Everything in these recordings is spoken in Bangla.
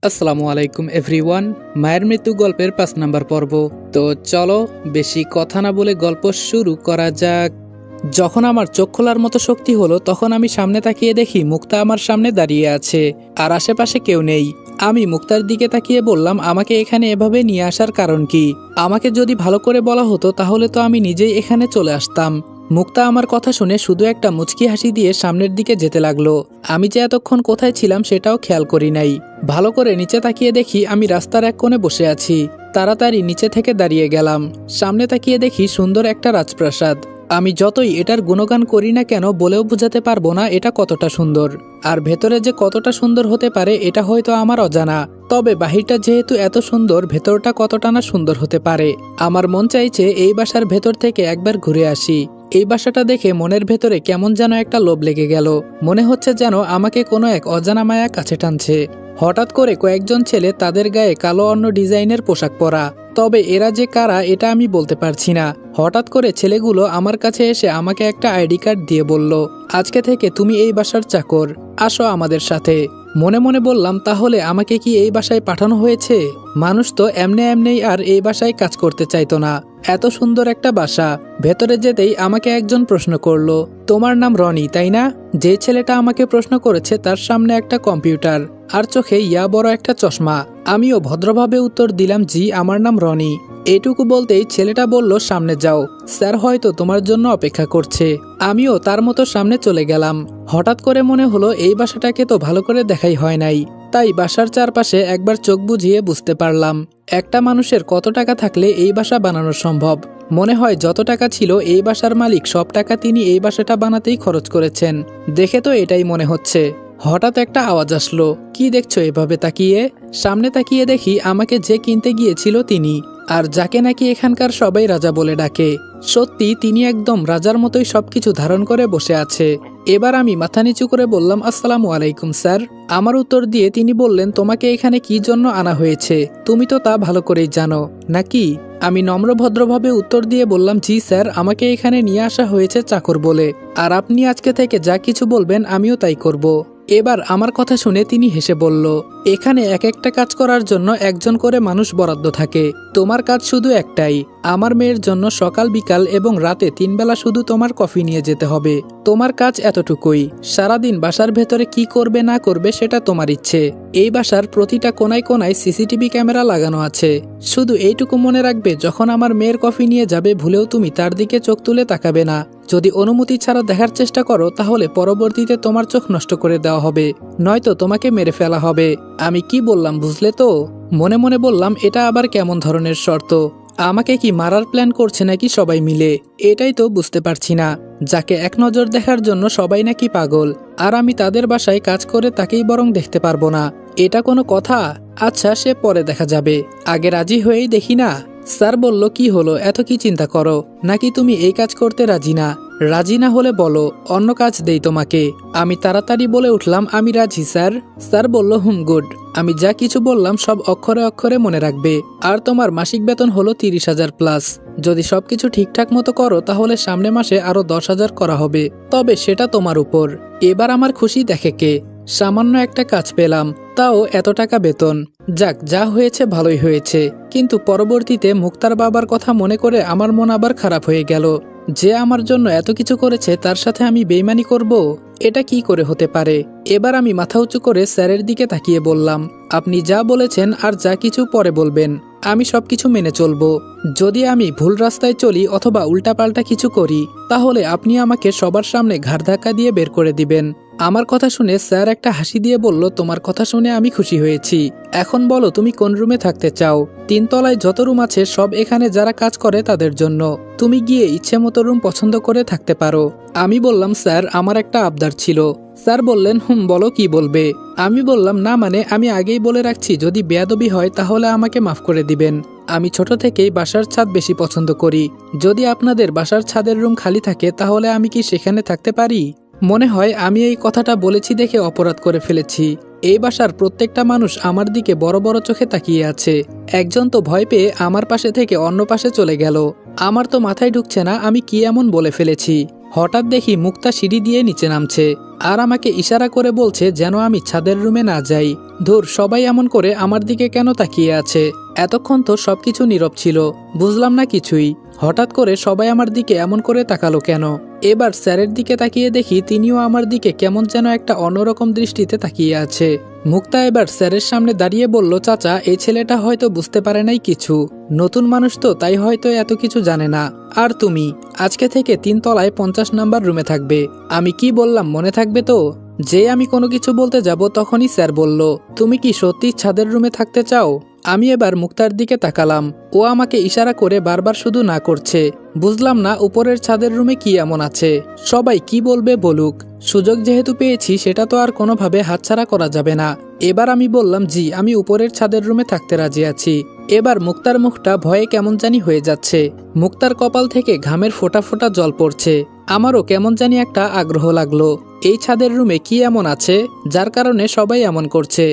আসসালামু আলাইকুম এভরিওয়ান। মায়ের মৃত্যু গল্পের ৫ নাম্বার পর্ব। তো চলো বেশি কথা না বলে গল্প শুরু করা যাক। যখন আমার চোখ খোলার মতো শক্তি হলো তখন আমি সামনে তাকিয়ে দেখি মুক্তা আমার সামনে দাঁড়িয়ে আছে আর আশেপাশে কেউ নেই। আমি মুক্তার দিকে তাকিয়ে বললাম, আমাকে এখানে এভাবে নিয়ে আসার কারণ কি? আমাকে যদি ভালো করে বলা হতো তাহলে তো আমি নিজেই এখানে চলে আসতাম। মুক্তা আমার কথা শুনে শুধু একটা মুচকি হাসি দিয়ে সামনের দিকে যেতে লাগলো। আমি যে এতক্ষণ কোথায় ছিলাম সেটাও খেয়াল করি নাই। ভালো করে নিচে তাকিয়ে দেখি আমি রাস্তার এক কোণে বসে আছি। তাড়াতাড়ি নিচে থেকে দাঁড়িয়ে গেলাম। সামনে তাকিয়ে দেখি সুন্দর একটা রাজপ্রাসাদ। আমি যতই এটার গুণগান করি না কেন বলেও বোঝাতে পারবো না এটা কতটা সুন্দর। আর ভেতরে যে কতটা সুন্দর হতে পারে এটা হয়তো আমার অজানা। তবে বাহিরটা যেহেতু এত সুন্দর, ভেতরটা কতটা না সুন্দর হতে পারে। আমার মন চাইছে এই বাসার ভেতর থেকে একবার ঘুরে আসি। এই বাসাটা দেখে মনের ভেতরে কেমন যেন একটা লোভ লেগে গেল। মনে হচ্ছে যেন আমাকে কোনো এক অজানা মায়া কাছে টানছে। হঠাৎ করে কয়েকজন ছেলে তাদের গায়ে কালো অন্য ডিজাইনের পোশাক পরা। তবে এরা যে কারা এটা আমি বলতে পারছি না। হঠাৎ করে ছেলেগুলো আমার কাছে এসে আমাকে একটা আইডি কার্ড দিয়ে বলল, আজকে থেকে তুমি এই বাসার চাকর, আসো আমাদের সাথে। মনে মনে বললাম, তাহলে আমাকে কি এই বাসায় পাঠানো হয়েছে? মানুষ তো এমনি আর এই বাসায় কাজ করতে চাইতো না। এত সুন্দর একটা বাসা। ভেতরে যেতেই আমাকে একজন প্রশ্ন করলো, তোমার নাম রনি তাই না? যে ছেলেটা আমাকে প্রশ্ন করেছে তার সামনে একটা কম্পিউটার আর চোখে ইয়া বড় একটা চশমা। আমিও ভদ্রভাবে উত্তর দিলাম, জি আমার নাম রনি। এটুকু বলতেই ছেলেটা বলল, সামনে যাও, স্যার হয়তো তোমার জন্য অপেক্ষা করছে। আমিও তার মতো সামনে চলে গেলাম। হঠাৎ করে মনে হলো এই বাসাটাকে তো ভালো করে দেখাই হয় নাই। তাই বাসার চারপাশে একবার চোখ বুঝিয়ে বুঝতে পারলাম একটা মানুষের কত টাকা থাকলে এই বাসা বানানো সম্ভব। মনে হয় যত টাকা ছিল এই বাসার মালিক সব টাকা তিনি এই বাসাটা বানাতেই খরচ করেছেন। দেখে তো এটাই মনে হচ্ছে। হঠাৎ একটা আওয়াজ আসলো, কি দেখছো এভাবে তাকিয়ে? সামনে তাকিয়ে দেখি আমাকে যে কিনতে গিয়েছিল তিনি, আর যাকে নাকি এখানকার সবাই রাজা বলে ডাকে। সত্যি তিনি একদম রাজার মতোই সবকিছু ধারণ করে বসে আছে। এবার আমি মাথা নিচু করে বললাম, আসসালামু আলাইকুম স্যার। আমার উত্তর দিয়ে তিনি বললেন, তোমাকে এখানে কি জন্য আনা হয়েছে তুমি তো তা ভালো করেই জানো নাকি? আমি নম্রভদ্রভাবে উত্তর দিয়ে বললাম, জি স্যার, আমাকে এখানে নিয়ে আসা হয়েছে চাকর বলে, আর আপনি আজকে থেকে যা কিছু বলবেন আমিও তাই করব। এবার আমার কথা শুনে তিনি হেসে বলল, এখানে এক একটা কাজ করার জন্য একজন করে মানুষ বরাদ্দ থাকে। তোমার কাজ শুধু একটাই, আমার মেয়ের জন্য সকাল বিকাল এবং রাতে 3 বেলা শুধু তোমার কফি নিয়ে যেতে হবে। তোমার কাজ এতটুকুই। সারাদিন বাসার ভেতরে কি করবে না করবে সেটা তোমার ইচ্ছে। এই বাসার প্রতিটা কোনায় কোনায় সিসিটিভি ক্যামেরা লাগানো আছে। শুধু এইটুকু মনে রাখবে, যখন আমার মেয়ের কফি নিয়ে যাবে ভুলেও তুমি তার দিকে চোখ তুলে তাকাবে না। যদি অনুমতি ছাড়া দেখার চেষ্টা করো তাহলে পরবর্তীতে তোমার চোখ নষ্ট করে দেওয়া হবে, নয়তো তোমাকে মেরে ফেলা হবে। আমি কি বললাম বুঝলে তো? মনে মনে বললাম, এটা আবার কেমন ধরনের শর্ত? আমাকে কি মারার প্ল্যান করছে নাকি সবাই মিলে? এটাই তো বুঝতে পারছি না। যাকে এক নজর দেখার জন্য সবাই নাকি পাগল, আর আমি তাদের বাসায় কাজ করে তাকেই বরং দেখতে পারবো না। এটা কোনো কথা? আচ্ছা, সে পরে দেখা যাবে, আগে রাজি হয়েই দেখি না। স্যার বলল, কি হলো, এত কি চিন্তা করো? নাকি তুমি এই কাজ করতে রাজি না? রাজি না হলে বলো, অন্য কাজ দেই তোমাকে। আমি তাড়াতাড়ি বলে উঠলাম, আমি রাজি স্যার। স্যার বলল, গুড। আমি যা কিছু বললাম সব অক্ষরে অক্ষরে মনে রাখবে। আর তোমার মাসিক বেতন হলো 30,000 প্লাস। যদি সবকিছু ঠিকঠাক মতো করো তাহলে সামনে মাসে আরো 10,000 করা হবে, তবে সেটা তোমার উপর। এবার আমার খুশি দেখে কে? সামান্য একটা কাজ পেলাম, তাও এত টাকা বেতন। যাক, যা হয়েছে ভালোই হয়েছে। কিন্তু পরবর্তীতে মুক্তার বাবার কথা মনে করে আমার মন আবার খারাপ হয়ে গেল। যে আমার জন্য এত কিছু করেছে তার সাথে আমি বেইমানি করব? এটা কি করে হতে পারে? এবার আমি মাথা উঁচু করে স্যারের দিকে তাকিয়ে বললাম, আপনি যা বলেছেন আর যা কিছু পরে বলবেন আমি সবকিছু মেনে চলবো। যদি আমি ভুল রাস্তায় চলি অথবা উল্টাপাল্টা কিছু করি তাহলে আপনি আমাকে সবার সামনে ঘাড় ধাক্কা দিয়ে বের করে দিবেন। আমার কথা শুনে স্যার একটা হাসি দিয়ে বলল, তোমার কথা শুনে আমি খুশি হয়েছি। এখন বলো তুমি কোন রুমে থাকতে চাও? 3 তলায় যত রুম আছে সব এখানে যারা কাজ করে তাদের জন্য। তুমি গিয়ে ইচ্ছে মতো রুম পছন্দ করে থাকতে পারো। আমি বললাম, স্যার আমার একটা আবদার ছিল। স্যার বললেন, বলো কি বলবে? আমি বললাম, না মানে আমি আগেই বলে রাখছি, যদি বেয়াদবি হয় তাহলে আমাকে মাফ করে দিবেন। আমি ছোট থেকেই বাসার ছাদ বেশি পছন্দ করি। যদি আপনাদের বাসার ছাদের রুম খালি থাকে তাহলে আমি কি সেখানে থাকতে পারি? মনে হয় আমি এই কথাটা বলেছি দেখে অপরাধ করে ফেলেছি। এই বাসার প্রত্যেকটা মানুষ আমার দিকে বড় বড় চোখে তাকিয়ে আছে। একজন তো ভয় পেয়ে আমার পাশে থেকে অন্য পাশে চলে গেল। আমার তো মাথায় ঢুকছে না আমি কি এমন বলে ফেলেছি। হঠাৎ দেখি মুক্তা সিঁড়ি দিয়ে নিচে নামছে আর আমাকে ইশারা করে বলছে যেন আমি ছাদের রুমে না যাই। ধুর, সবাই এমন করে আমার দিকে কেন তাকিয়ে আছে? এতক্ষণ তো সবকিছু নীরব ছিল, বুঝলাম না কিছুই। হঠাৎ করে সবাই আমার দিকে এমন করে তাকালো কেন? এবার স্যারের দিকে তাকিয়ে দেখি তিনিও আমার দিকে কেমন যেন একটা অন্যরকম দৃষ্টিতে তাকিয়ে আছে। মুক্তা এবার স্যারের সামনে দাঁড়িয়ে বলল, চাচা, এই ছেলেটা হয়তো বুঝতে পারে নাই কিছু, নতুন মানুষ তো, তাই হয়তো এত কিছু জানে না। আর তুমি আজকে থেকে 3 তলায় 50 নাম্বার রুমে থাকবে। আমি কি বললাম মনে থাকবে তো? যে আমি কোনো কিছু বলতে যাব তখনই স্যার বলল, তুমি কি সত্যি ছাদের রুমে থাকতে চাও? আমি এবার মুক্তার দিকে তাকালাম, ও আমাকে ইশারা করে বারবার শুধু না করছে। বুঝলাম না উপরের ছাদের রুমে কি এমন আছে। সবাই কি বলবে বলুক, সুযোগ যেহেতু পেয়েছি সেটা তো আর কোনোভাবে হাতছাড়া করা যাবে না। এবার আমি বললাম, জি, আমি উপরের ছাদের রুমে থাকতে রাজি আছি। এবার মুক্তার মুখটা ভয়ে কেমন জানি হয়ে যাচ্ছে। মুক্তার কপাল থেকে ঘামের ফোঁটা ফোঁটা জল পড়ছে। আমারও কেমন জানি একটা আগ্রহ লাগলো, এই ছাদের রুমে কি এমন আছে যার কারণে সবাই এমন করছে।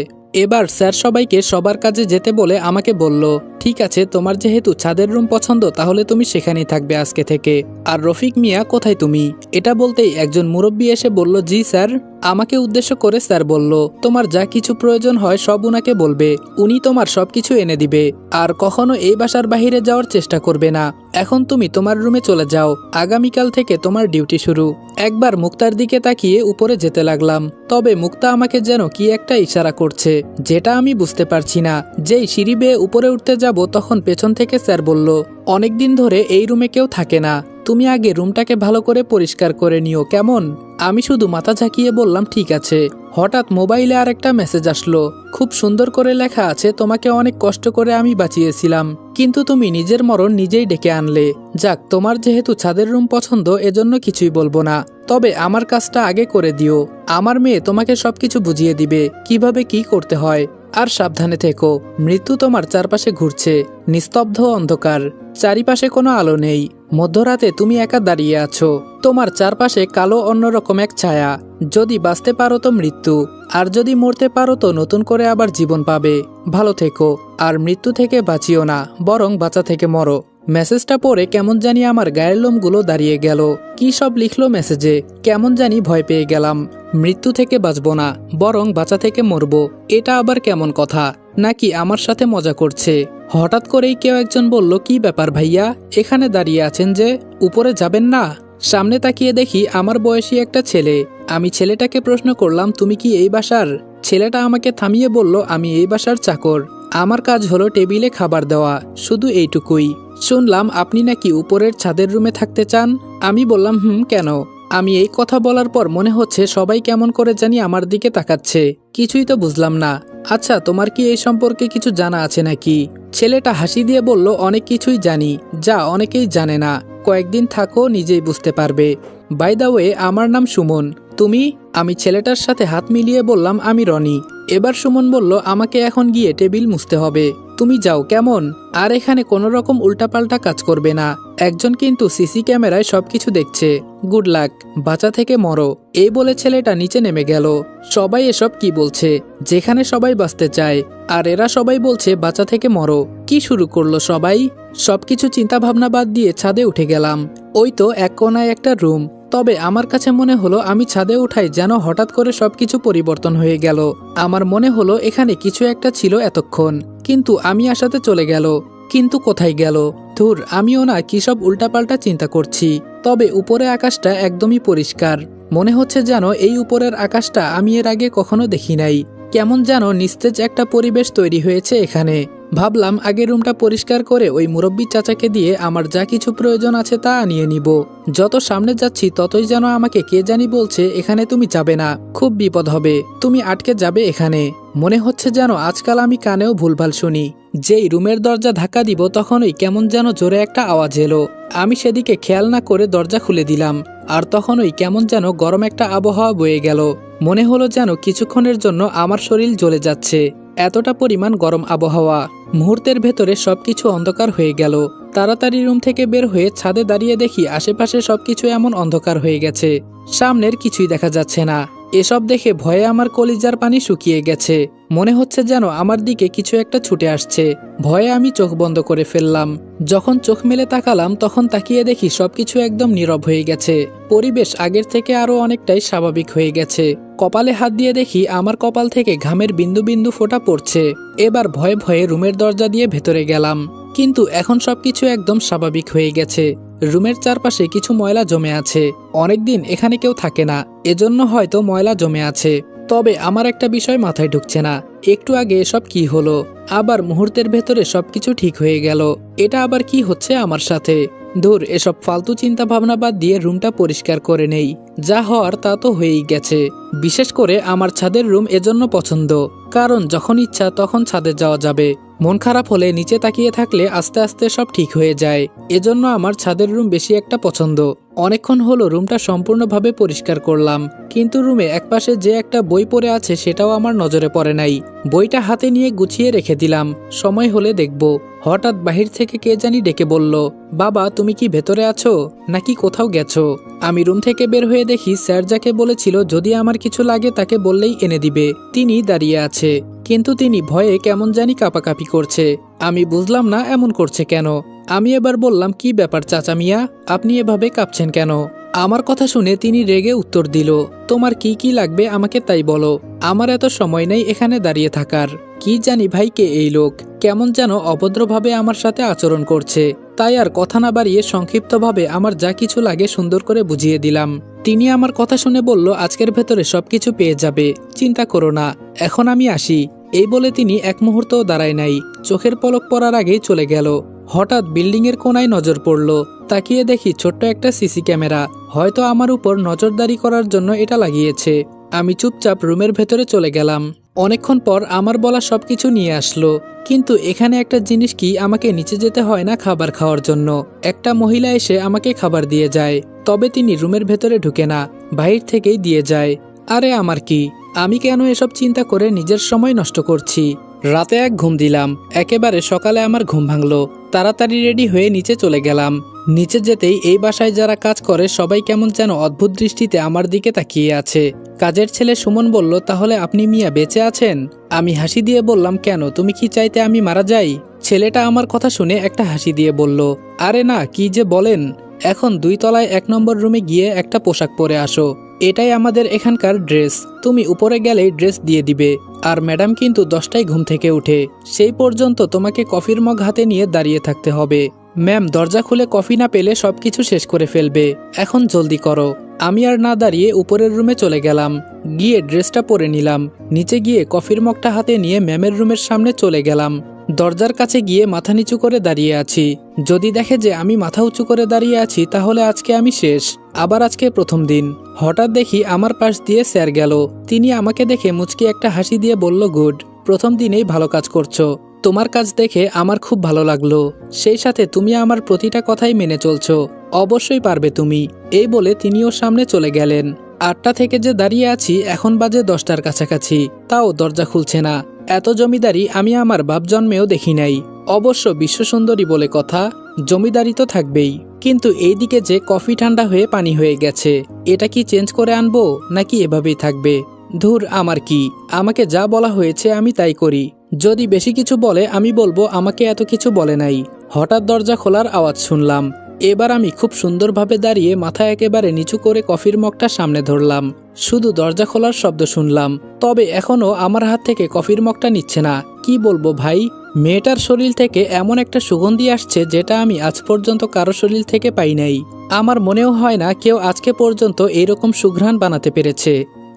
এবার স্যার সবাইকে সবার কাজে যেতে বলে আমাকে বলল, ঠিক আছে, তোমার যেহেতু ছাদের রুম পছন্দ তাহলে তুমি সেখানেই থাকবে আজকে থেকে। আর রফিক মিয়া কোথায় তুমি? এটা বলতেই একজন মুরব্বী এসে বলল, জি স্যার। আমাকে উদ্দেশ্য করে স্যার বলল, তোমার যা কিছু প্রয়োজন হয় সব উনাকে বলবে, উনি তোমার সবকিছু এনে দিবে। আর কখনো এই বাসার বাহিরে যাওয়ার চেষ্টা করবে না। এখন তুমি তোমার রুমে চলে যাও, আগামীকাল থেকে তোমার ডিউটি শুরু। একবার মুক্তার দিকে তাকিয়ে উপরে যেতে লাগলাম, তবে মুক্তা আমাকে যেন কি একটা ইশারা করছে, যেটা আমি বুঝতে পারছি না। যেই সিঁড়ি বেয়ে উপরে উঠতে যাব তখন পেছন থেকে স্যার বলল, অনেকদিন ধরে এই রুমে কেউ থাকে না, তুমি আগে রুমটাকে ভালো করে পরিষ্কার করে নিও, কেমন? আমি শুধু মাথা ঝাঁকিয়ে বললাম, ঠিক আছে। হঠাৎ মোবাইলে আর একটা মেসেজ আসলো, খুব সুন্দর করে লেখা আছে, তোমাকে অনেক কষ্ট করে আমি বাঁচিয়েছিলাম, কিন্তু তুমি নিজের মরণ নিজেই ডেকে আনলে। যাক, তোমার যেহেতু ছাদের রুম পছন্দ এজন্য কিছুই বলবো না, তবে আমার কাজটা আগে করে দিও। আমার মেয়ে তোমাকে সবকিছু বুঝিয়ে দিবে কিভাবে কি করতে হয়। আর সাবধানে থেকো, মৃত্যু তোমার চারপাশে ঘুরছে, নিস্তব্ধ অন্ধকার, চারিপাশে কোনো আলো নেই। মধ্যরাতে তুমি একা দাঁড়িয়ে আছো, তোমার চারপাশে কালো অন্যরকম এক ছায়া। যদি বাঁচতে পারো তো মৃত্যু, আর যদি মরতে পারো তো নতুন করে আবার জীবন পাবে। ভালো থেকো, আর মৃত্যু থেকে বাঁচিও না, বরং বাঁচা থেকে মরো। মেসেজটা পড়ে কেমন জানি আমার গায়ের লোমগুলো দাঁড়িয়ে গেল। কি সব লিখলো মেসেজে, কেমন জানি ভয় পেয়ে গেলাম। মৃত্যু থেকে বাঁচবো না, বরং বাঁচা থেকে মরবো, এটা আবার কেমন কথা? নাকি আমার সাথে মজা করছে? হঠাৎ করেই কেউ একজন বলল, কি ব্যাপার ভাইয়া, এখানে দাঁড়িয়ে আছেন যে, উপরে যাবেন না? সামনে তাকিয়ে দেখি আমার বয়সী একটা ছেলে। আমি ছেলেটাকে প্রশ্ন করলাম, তুমি কি এই বাসার? ছেলেটা আমাকে থামিয়ে বলল, আমি এই বাসার চাকর, আমার কাজ হলো টেবিলে খাবার দেওয়া, শুধু এইটুকুই। শুনলাম আপনি নাকি উপরের ছাদের রুমে থাকতে চান। আমি বললাম, কেন? আমি এই কথা বলার পর মনে হচ্ছে সবাই কেমন করে জানি আমার দিকে তাকাচ্ছে, কিছুই তো বুঝলাম না। আচ্ছা, তোমার কি এই সম্পর্কে কিছু জানা আছে নাকি? ছেলেটা হাসি দিয়ে বলল, অনেক কিছুই জানি, যা অনেকেই জানে না, কয়েকদিন থাকো নিজেই বুঝতে পারবে। বাই দ্য ওয়ে, আমার নাম সুমন, তুমি? আমি ছেলেটার সাথে হাত মিলিয়ে বললাম, আমি রনি। এবার সুমন বলল, আমাকে এখন গিয়ে টেবিল মুছতে হবে, তুমি যাও, কেমন? আর এখানে কোনো রকম উল্টাপাল্টা কাজ করবে না, একজন কিন্তু সিসি ক্যামেরায় সবকিছু দেখছে। গুড লাক, বাঁচা থেকে মরো। এই বলে ছেলেটা নিচে নেমে গেল। সবাই এসব কি বলছে, যেখানে সবাই বাঁচতে চায়, আর এরা সবাই বলছে বাঁচা থেকে মরো। কি শুরু করলো সবাই? সবকিছু চিন্তা ভাবনা বাদ দিয়ে ছাদে উঠে গেলাম। ওই তো এক কোনায় একটা রুম, তবে আমার কাছে মনে হলো আমি ছাদে উঠাই যেন হঠাৎ করে সবকিছু পরিবর্তন হয়ে গেল। আমার মনে হলো এখানে কিছু একটা ছিল এতক্ষণ, কিন্তু আমি আসাতে চলে গেল। কিন্তু কোথায় গেল? ধুর, আমিও না কি সব উল্টাপাল্টা চিন্তা করছি। তবে উপরে আকাশটা একদমই পরিষ্কার, মনে হচ্ছে যেন এই উপরের আকাশটা আমি এর আগে কখনো দেখি নাই। কেমন যেন নিস্তেজ একটা পরিবেশ তৈরি হয়েছে এখানে। ভাবলাম আগে রুমটা পরিষ্কার করে ওই মুরব্বী চাচাকে দিয়ে আমার যা কিছু প্রয়োজন আছে তা আনিয়ে নিব। যত সামনে যাচ্ছি ততই যেন আমাকে কে জানি বলছে, এখানে তুমি যাবে না, খুব বিপদ হবে, তুমি আটকে যাবে এখানে। মনে হচ্ছে যেন আজকাল আমি কানেও ভুলভাল শুনি। যেই রুমের দরজা ধাক্কা দিব তখনই কেমন যেন জোরে একটা আওয়াজ এলো। আমি সেদিকে খেয়াল না করে দরজা খুলে দিলাম, আর তখনই কেমন যেন গরম একটা আবহাওয়া বয়ে গেল। মনে হলো যেন কিছুক্ষণের জন্য আমার শরীর জ্বলে যাচ্ছে, এতটা পরিমাণ গরম আবহাওয়া। মুহূর্তের ভেতরে সবকিছু অন্ধকার হয়ে গেল। তাড়াতাড়ি রুম থেকে বের হয়ে ছাদে দাঁড়িয়ে দেখি আশেপাশে সবকিছু এমন অন্ধকার হয়ে গেছে, সামনের কিছুই দেখা যাচ্ছে না। এসব দেখে ভয়ে আমার কলিজার পানি শুকিয়ে গেছে। মনে হচ্ছে যেন আমার দিকে কিছু একটা ছুটে আসছে। ভয়ে আমি চোখ বন্ধ করে ফেললাম। যখন চোখ মেলে তাকালাম তখন তাকিয়ে দেখি সবকিছু একদম নীরব হয়ে গেছে। পরিবেশ আগের থেকে আরো অনেকটাই স্বাভাবিক হয়ে গেছে। কপালে হাত দিয়ে দেখি আমার কপাল থেকে ঘামের বিন্দু বিন্দু ফোঁটা পড়ছে। এবার ভয়ে ভয়ে রুমের দরজা দিয়ে ভেতরে গেলাম, কিন্তু এখন সবকিছু একদম স্বাভাবিক হয়ে গেছে। রুমের চারপাশে কিছু ময়লা জমে আছে। অনেকদিন এখানে কেউ থাকে না, এজন্য হয়তো ময়লা জমে আছে। তবে আমার একটা বিষয় মাথায় ঢুকছে না, একটু আগে এসব কি হলো, আবার মুহূর্তের ভেতরে সবকিছু ঠিক হয়ে গেল। এটা আবার কি হচ্ছে আমার সাথে? দূর, এসব ফালতু চিন্তা ভাবনা বাদ দিয়ে রুমটা পরিষ্কার করে নেই। যা হওয়ার তা তো হয়েই গেছে। বিশেষ করে আমার ছাদের রুম এজন্য পছন্দ, কারণ যখন ইচ্ছা তখন ছাদে যাওয়া যাবে। মন খারাপ হলে নিচে তাকিয়ে থাকলে আস্তে আস্তে সব ঠিক হয়ে যায়। এজন্য আমার ছাদের রুম বেশি একটা পছন্দ। অনেকক্ষণ হলো রুমটা সম্পূর্ণভাবে পরিষ্কার করলাম, কিন্তু রুমে একপাশে যে একটা বই পড়ে আছে সেটাও আমার নজরে পড়ে নাই। বইটা হাতে নিয়ে গুছিয়ে রেখে দিলাম, সময় হলে দেখব। হঠাৎ বাহির থেকে কে জানি ডেকে বলল, বাবা তুমি কি ভেতরে আছো নাকি কোথাও গেছো? আমি রুম থেকে বের হয়ে দেখি স্যার যাকে বলেছিল যদি আমার কিছু লাগে তাকে বললেই এনে দিবে, তিনি দাঁড়িয়ে আছে। কিন্তু তিনি ভয়ে কেমন জানি কাঁপাকাঁপি করছে। আমি বুঝলাম না এমন করছে কেন। আমি এবার বললাম, কি ব্যাপার চাচা মিয়া, আপনি এভাবে কাঁপছেন কেন? আমার কথা শুনে তিনি রেগে উত্তর দিল, তোমার কি কি লাগবে আমাকে তাই বলো, আমার এত সময় নেই এখানে দাঁড়িয়ে থাকার। কি জানি ভাই কে এই লোক, কেমন যেন অভদ্রভাবে আমার সাথে আচরণ করছে। তাই আর কথা না বাড়িয়ে সংক্ষিপ্তভাবে আমার যা কিছু লাগে সুন্দর করে বুঝিয়ে দিলাম। তিনি আমার কথা শুনে বলল, আজকের ভেতরে সবকিছু পেয়ে যাবে, চিন্তা করো না, এখন আমি আসি। এই বলে তিনি এক মুহূর্তও দাঁড়ায় নাই, চোখের পলক পড়ার আগেই চলে গেল। হঠাৎ বিল্ডিং এর কোনায় নজর পড়ল, তাকিয়ে দেখি ছোট্ট একটা সিসি ক্যামেরা। হয়তো আমার উপর নজরদারি করার জন্য এটা লাগিয়েছে। আমি চুপচাপ রুমের ভেতরে চলে গেলাম। অনেকক্ষণ পর আমার বলা সবকিছু নিয়ে আসলো, কিন্তু এখানে একটা জিনিস কি, আমাকে নিচে যেতে হয় না খাবার খাওয়ার জন্য। একটা মহিলা এসে আমাকে খাবার দিয়ে যায়, তবে তিনি রুমের ভেতরে ঢুকে না, বাহির থেকেই দিয়ে যায়। আরে আমার কি, আমি কেন এসব চিন্তা করে নিজের সময় নষ্ট করছি? রাতে এক ঘুম দিলাম, একেবারে সকালে আমার ঘুম ভাঙলো। তাড়াতাড়ি রেডি হয়ে নিচে চলে গেলাম। নিচে যেতেই এই বাসায় যারা কাজ করে সবাই কেমন যেন অদ্ভুত দৃষ্টিতে আমার দিকে তাকিয়ে আছে। কাজের ছেলে সুমন বলল, তাহলে আপনি মিয়া বেঁচে আছেন? আমি হাসি দিয়ে বললাম, কেন, তুমি কি চাইতে আমি মারা যাই? ছেলেটা আমার কথা শুনে একটা হাসি দিয়ে বলল, আরে না, কি যে বলেন, এখন 2 তলায় 1 নম্বর রুমে গিয়ে একটা পোশাক পরে আসো, এটাই আমাদের এখানকার ড্রেস। তুমি উপরে গেলেই ড্রেস দিয়ে দিবে। আর ম্যাডাম কিন্তু 10টায় ঘুম থেকে উঠে, সেই পর্যন্ত তোমাকে কফির মগ হাতে নিয়ে দাঁড়িয়ে থাকতে হবে। ম্যাম দরজা খুলে কফি না পেলে সবকিছু শেষ করে ফেলবে, এখন জলদি করো। আমি আর না দাঁড়িয়ে উপরের রুমে চলে গেলাম, গিয়ে ড্রেসটা পরে নিলাম। নিচে গিয়ে কফির মগটা হাতে নিয়ে ম্যামের রুমের সামনে চলে গেলাম। দরজার কাছে গিয়ে মাথা নিচু করে দাঁড়িয়ে আছি। যদি দেখে যে আমি মাথা উঁচু করে দাঁড়িয়ে আছি তাহলে আজকে আমি শেষ। আবার আজকে প্রথম দিন। হঠাৎ দেখি আমার পাশ দিয়ে স্যার গেল। তিনি আমাকে দেখে মুচকি একটা হাসি দিয়ে বলল, গুড, প্রথম দিনেই ভালো কাজ করছো। তোমার কাজ দেখে আমার খুব ভালো লাগলো। সেই সাথে তুমি আমার প্রতিটা কথাই মেনে চলছো, অবশ্যই পারবে তুমি। এই বলে তিনিও সামনে চলে গেলেন। 8টা থেকে যে দাঁড়িয়ে আছি, এখন বাজে 10টার কাছাকাছি, তাও দরজা খুলছে না। এত জমিদারি আমি আমার বাপ জন্মেও দেখি নাই। অবশ্য বিশ্বসুন্দরী বলে কথা, জমিদারি তো থাকবেই। কিন্তু এইদিকে যে কফি ঠান্ডা হয়ে পানি হয়ে গেছে, এটা কি চেঞ্জ করে আনবো নাকি এভাবেই থাকবে? ধুর, আমার কি, আমাকে যা বলা হয়েছে আমি তাই করি। যদি বেশি কিছু বলে আমি বলবো আমাকে এত কিছু বলে নাই। হঠাৎ দরজা খোলার আওয়াজ শুনলাম। এবার আমি খুব সুন্দরভাবে দাঁড়িয়ে মাথা একেবারে নিচু করে কফির মগটা সামনে ধরলাম। শুধু দরজা খোলার শব্দ শুনলাম, তবে এখনো আমার হাত থেকে কফির মগটা নিচ্ছে না। কি বলবো ভাই, মেয়েটার শরীর থেকে এমন একটা সুগন্ধি আসছে যেটা আমি আজ পর্যন্ত কারো শরীর থেকে পাই নাই। আমার মনেও হয় না কেউ আজকে পর্যন্ত এইরকম সুঘ্রাণ বানাতে পেরেছে।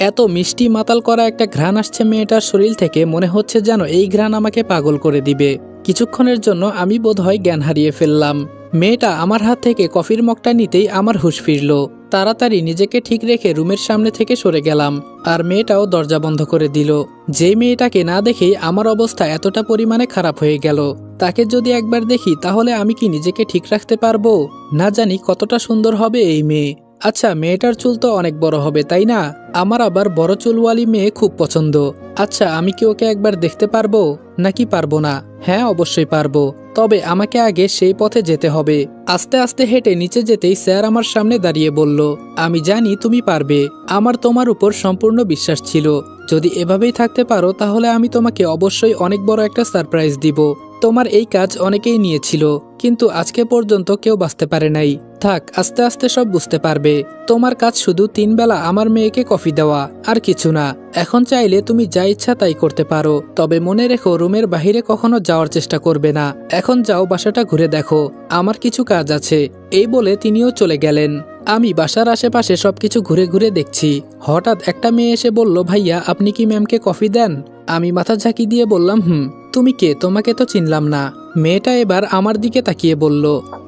এত মিষ্টি মাতাল করা একটা ঘ্রাণ আসছে মেয়েটার শরীর থেকে, মনে হচ্ছে যেন এই ঘ্রাণ আমাকে পাগল করে দিবে। কিছুক্ষণের জন্য আমি বোধহয় জ্ঞান হারিয়ে ফেললাম। মেয়েটা আমার হাত থেকে কফির মগটা নিতেই আমার হুঁশ ফিরল। তাড়াতাড়ি নিজেকে ঠিক রেখে রুমের সামনে থেকে সরে গেলাম, আর মেয়েটাও দরজা বন্ধ করে দিল। যে মেয়েটাকে না দেখেই আমার অবস্থা এতটা পরিমাণে খারাপ হয়ে গেল, তাকে যদি একবার দেখি তাহলে আমি কি নিজেকে ঠিক রাখতে পারবো? না জানি কতটা সুন্দর হবে এই মেয়ে। আচ্ছা, মেয়েটার চুল তো অনেক বড় হবে তাই না? আমার আবার বড় চুলওয়ালি মেয়ে খুব পছন্দ। আচ্ছা, আমি কি ওকে একবার দেখতে পারবো নাকি পারবো না? হ্যাঁ, অবশ্যই পারবো। তবে আমাকে আগে সেই পথে যেতে হবে। আস্তে আস্তে হেঁটে নিচে যেতেই স্যার আমার সামনে দাঁড়িয়ে বলল, আমি জানি তুমি পারবে। আমার তোমার উপর সম্পূর্ণ বিশ্বাস ছিল। যদি এভাবেই থাকতে পারো তাহলে আমি তোমাকে অবশ্যই অনেক বড় একটা সারপ্রাইজ দিব। তোমার এই কাজ অনেকেই নিয়েছিল, কিন্তু আজকে পর্যন্ত কেউ বাঁচতে পারে নাই। থাক, আস্তে আস্তে সব বুঝতে পারবে। তোমার কাজ শুধু 3 বেলা আমার মেয়েকে কফি দেওয়া, আর কিছু না। এখন চাইলে তুমি যা ইচ্ছা তাই করতে পারো, তবে মনে রেখো রুমের বাহিরে কখনো যাওয়ার চেষ্টা করবে না। এখন যাও, বাসাটা ঘুরে দেখো, আমার কিছু কাজ আছে। এই বলে তিনিও চলে গেলেন। আমি বাসার আশেপাশে সবকিছু ঘুরে ঘুরে দেখছি। হঠাৎ একটা মেয়ে এসে বলল, ভাইয়া আপনি কি ম্যামকে কফি দেন? আমি মাথা ঝাঁকি দিয়ে বললাম, তুমি কে? তোমাকে তো চিনলাম না। মেয়েটা এবার আমার দিকে তাকিয়ে বলল,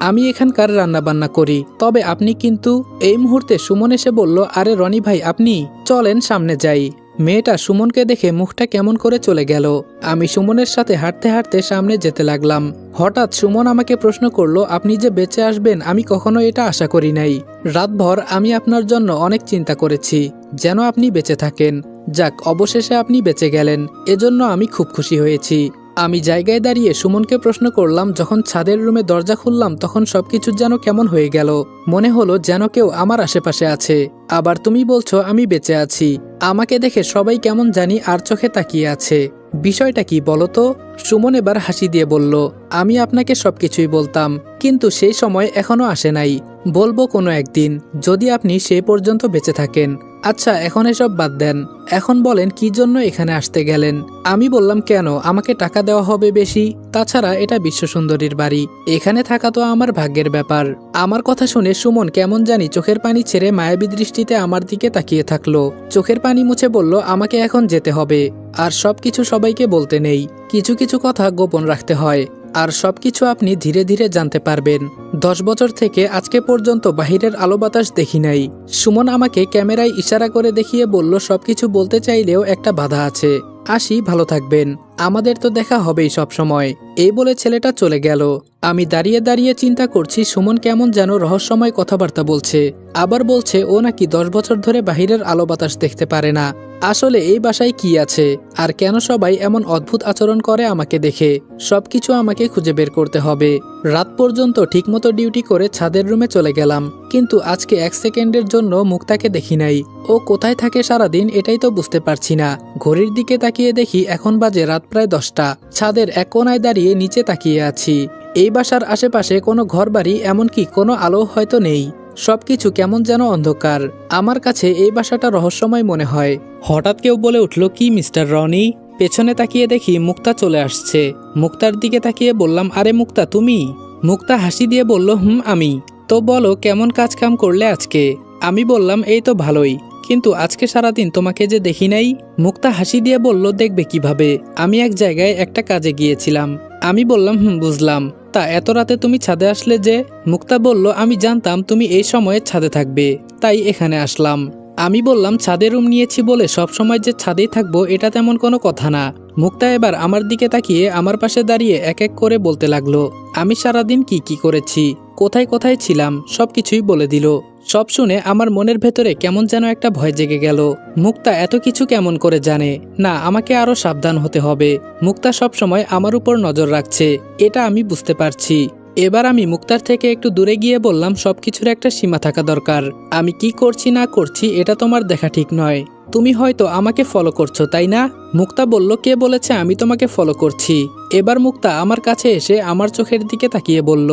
আমি এখানকার রান্না বান্না করি। তবে আপনি কিন্তু। এই মুহূর্তে সুমন এসে বলল, আরে রনি ভাই আপনি, চলেন সামনে যাই। মেয়েটা সুমনকে দেখে মুখটা কেমন করে চলে গেল। আমি সুমনের সাথে হাঁটতে হাঁটতে সামনে যেতে লাগলাম। হঠাৎ সুমন আমাকে প্রশ্ন করলো, আপনি যে বেঁচে আসবেন আমি কখনো এটা আশা করি নাই। রাতভর আমি আপনার জন্য অনেক চিন্তা করেছি, যেন আপনি বেঁচে থাকেন। যাক, অবশেষে আপনি বেঁচে গেলেন, এজন্য আমি খুব খুশি হয়েছি। আমি জায়গায় দাঁড়িয়ে সুমনকে প্রশ্ন করলাম, যখন ছাদের রুমে দরজা খুললাম তখন সবকিছু যেন কেমন হয়ে গেল। মনে হলো যেন কেউ আমার আশেপাশে আছে। আবার তুমি বলছো আমি বেঁচে আছি। আমাকে দেখে সবাই কেমন জানি আর চোখে তাকিয়ে আছে। বিষয়টা কি বলো তো? সুমন এবার হাসি দিয়ে বলল, আমি আপনাকে সবকিছুই বলতাম, কিন্তু সেই সময় এখনো আসে নাই। বলবো কোনো একদিন, যদি আপনি সেই পর্যন্ত বেঁচে থাকেন। আচ্ছা, এখন এসব বাদ দেন। এখন বলেন কি জন্য এখানে আসতে গেলেন? আমি বললাম, কেন, আমাকে টাকা দেওয়া হবে বেশি। তাছাড়া এটা বিশ্বসুন্দরীর বাড়ি, এখানে থাকা তো আমার ভাগ্যের ব্যাপার। আমার কথা শুনে সুমন কেমন জানি চোখের পানি ছেড়ে মায়াবী দৃষ্টিতে আমার দিকে তাকিয়ে থাকলো। চোখের পানি মুছে বলল, আমাকে এখন যেতে হবে। আর সবকিছু সবাইকে বলতে নেই, কিছু কিছু কথা গোপন রাখতে হয়। আর সবকিছু আপনি ধীরে ধীরে জানতে পারবেন। 10 বছর থেকে আজকে পর্যন্ত বাহিরের আলো বাতাস দেখি নাই। সুমন আমাকে ক্যামেরায় ইশারা করে দেখিয়ে বলল, সবকিছু বলতে চাইলেও একটা বাধা আছে। আসি, ভালো থাকবেন, আমাদের তো দেখা হবেই সব সময়। এই বলে ছেলেটা চলে গেল। আমি দাঁড়িয়ে দাঁড়িয়ে চিন্তা করছি, সুমন কেমন যেন রহস্যময় কথাবার্তা বলছে। আবার বলছে ও নাকি 10 বছর ধরে বাহিরের আলো বাতাস দেখতে পারে না। আসলে এই বাসায় কি আছে, আর কেন সবাই এমন অদ্ভুত আচরণ করে আমাকে দেখে? সবকিছু আমাকে খুঁজে বের করতে হবে। রাত পর্যন্ত ঠিকমতো ডিউটি করে ছাদের রুমে চলে গেলাম, কিন্তু আজকে 1 সেকেন্ডের জন্য মুক্তাকে দেখি নাই। ও কোথায় থাকে সারাদিন এটাই তো বুঝতে পারছি না। ঘড়ির দিকে তাকিয়ে দেখি এখন বাজে রাত প্রায় 10টা। ছাদের এক কোনায় দাঁড়িয়ে নিচে তাকিয়ে আছি। এই বাসার আশেপাশে কোনো ঘরবাড়ি এমনকি কোনো আলো হয়তো নেই। সবকিছু কেমন যেন অন্ধকার। আমার কাছে এই বাসাটা রহস্যময় মনে হয়। হঠাৎ কেউ বলে উঠল, কি মিস্টার রনি? পেছনে তাকিয়ে দেখি মুক্তা চলে আসছে। মুক্তার দিকে তাকিয়ে বললাম, আরে মুক্তা তুমি? মুক্তা হাসি দিয়ে বলল, আমি। তো বলো কেমন কাজ কাম করলে আজকে? আমি বললাম, এই তো ভালোই, কিন্তু আজকে সারাদিন তোমাকে যে দেখি নাই। মুক্তা হাসি দিয়ে বলল, দেখবে কিভাবে, আমি এক জায়গায় একটা কাজে গিয়েছিলাম। আমি বললাম, বুঝলাম। তা এত রাতে তুমি ছাদে আসলে যে? মুক্তা বলল, আমি জানতাম তুমি এই সময়ে ছাদে থাকবে, তাই এখানে আসলাম। আমি বললাম, ছাদে রুম নিয়েছি বলে সব সময় যে ছাদেই থাকবো এটা তেমন কোনো কথা না। মুক্তা এবার আমার দিকে তাকিয়ে আমার পাশে দাঁড়িয়ে এক এক করে বলতে লাগলো, আমি সারাদিন কি কি করেছি, কোথায় কোথায় ছিলাম, সবকিছুই বলে দিল। সব শুনে আমার মনের ভেতরে কেমন যেন একটা ভয় জেগে গেল। মুক্তা এত কিছু কেমন করে জানে? না, আমাকে আরো সাবধান হতে হবে। মুক্তা সব সময় আমার উপর নজর রাখছে, এটা আমি বুঝতে পারছি। এবার আমি মুক্তার থেকে একটু দূরে গিয়ে বললাম, সবকিছুর একটা সীমা থাকা দরকার। আমি কি করছি না করছি এটা তোমার দেখা ঠিক নয়। তুমি হয়তো আমাকে ফলো করছো, তাই না? মুক্তা বলল, কে বলেছে আমি তোমাকে ফলো করছি? এবার মুক্তা আমার কাছে এসে আমার চোখের দিকে তাকিয়ে বলল,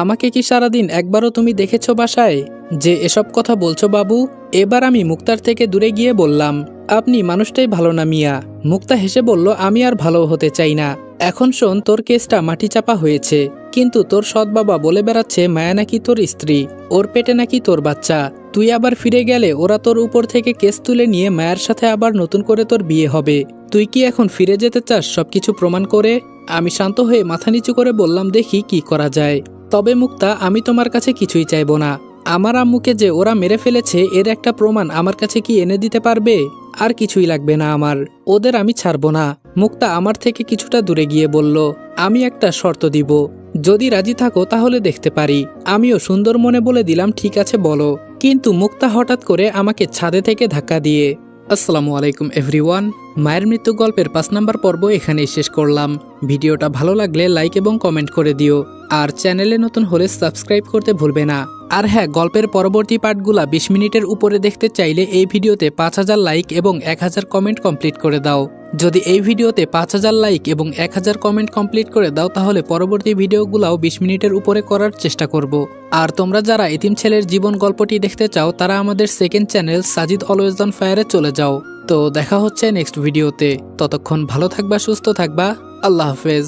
আমাকে কি সারাদিন একবারও তুমি দেখেছো বাসায় যে এসব কথা বলছো বাবু? এবার আমি মুক্তার থেকে দূরে গিয়ে বললাম, আপনি মানুষটাই ভালো না মিয়া। মুক্তা হেসে বলল, আমি আর ভালো হতে চাই না। এখন শোন, তোর কেসটা মাটি চাপা হয়েছে, কিন্তু তোর সৎ বাবা বলে বেড়াচ্ছে মায়া নাকি তোর স্ত্রী, ওর পেটে নাকি তোর বাচ্চা। তুই আবার ফিরে গেলে ওরা তোর উপর থেকে কেস তুলে নিয়ে মায়ের সাথে আবার নতুন করে তোর বিয়ে হবে। তুই কি এখন ফিরে যেতে চাস সবকিছু প্রমাণ করে? আমি শান্ত হয়ে মাথা নিচু করে বললাম, দেখি কি করা যায়। তবে মুক্তা, আমি তোমার কাছে কিছুই চাইবো না। আমার আম্মুকে যে ওরা মেরে ফেলেছে এর একটা প্রমাণ আমার কাছে কি এনে দিতে পারবে? আর কিছুই লাগবে না আমার, ওদের আমি ছাড়বো না। মুক্তা আমার থেকে কিছুটা দূরে গিয়ে বলল, আমি একটা শর্ত দিব, যদি রাজি থাকো তাহলে দেখতে পারি। আমিও সুন্দর মনে বলে দিলাম, ঠিক আছে বলো। কিন্তু মুক্তা হঠাৎ করে আমাকে ছাদে থেকে ধাক্কা দিয়ে আসসালামু আলাইকুম এভরিওয়ান। মায়ের মৃত্যু গল্পের 5 নাম্বার পর্ব এখানেই শেষ করলাম। ভিডিওটা ভালো লাগলে লাইক এবং কমেন্ট করে দিও, আর চ্যানেলে নতুন হলে সাবস্ক্রাইব করতে ভুলবে না। আর হ্যাঁ, গল্পের পরবর্তী পার্টগুলা 20 মিনিটের উপরে দেখতে চাইলে এই ভিডিওতে 5000 লাইক এবং 1000 কমেন্ট কমপ্লিট করে দাও। যদি এই ভিডিওতে 5000 লাইক এবং 1000 কমেন্ট কমপ্লিট করে দাও তাহলে পরবর্তী ভিডিওগুলাও 20 মিনিটের উপরে করার চেষ্টা করব। আর তোমরা যারা এতিম ছেলের জীবন গল্পটি দেখতে চাও তারা আমাদের second channel Sajid always on ফায়ারে চলে যাও। তো দেখা হচ্ছে নেক্সট ভিডিওতে। ততক্ষণ ভালো থাকবা, সুস্থ থাকবা। আল্লাহ হাফেজ।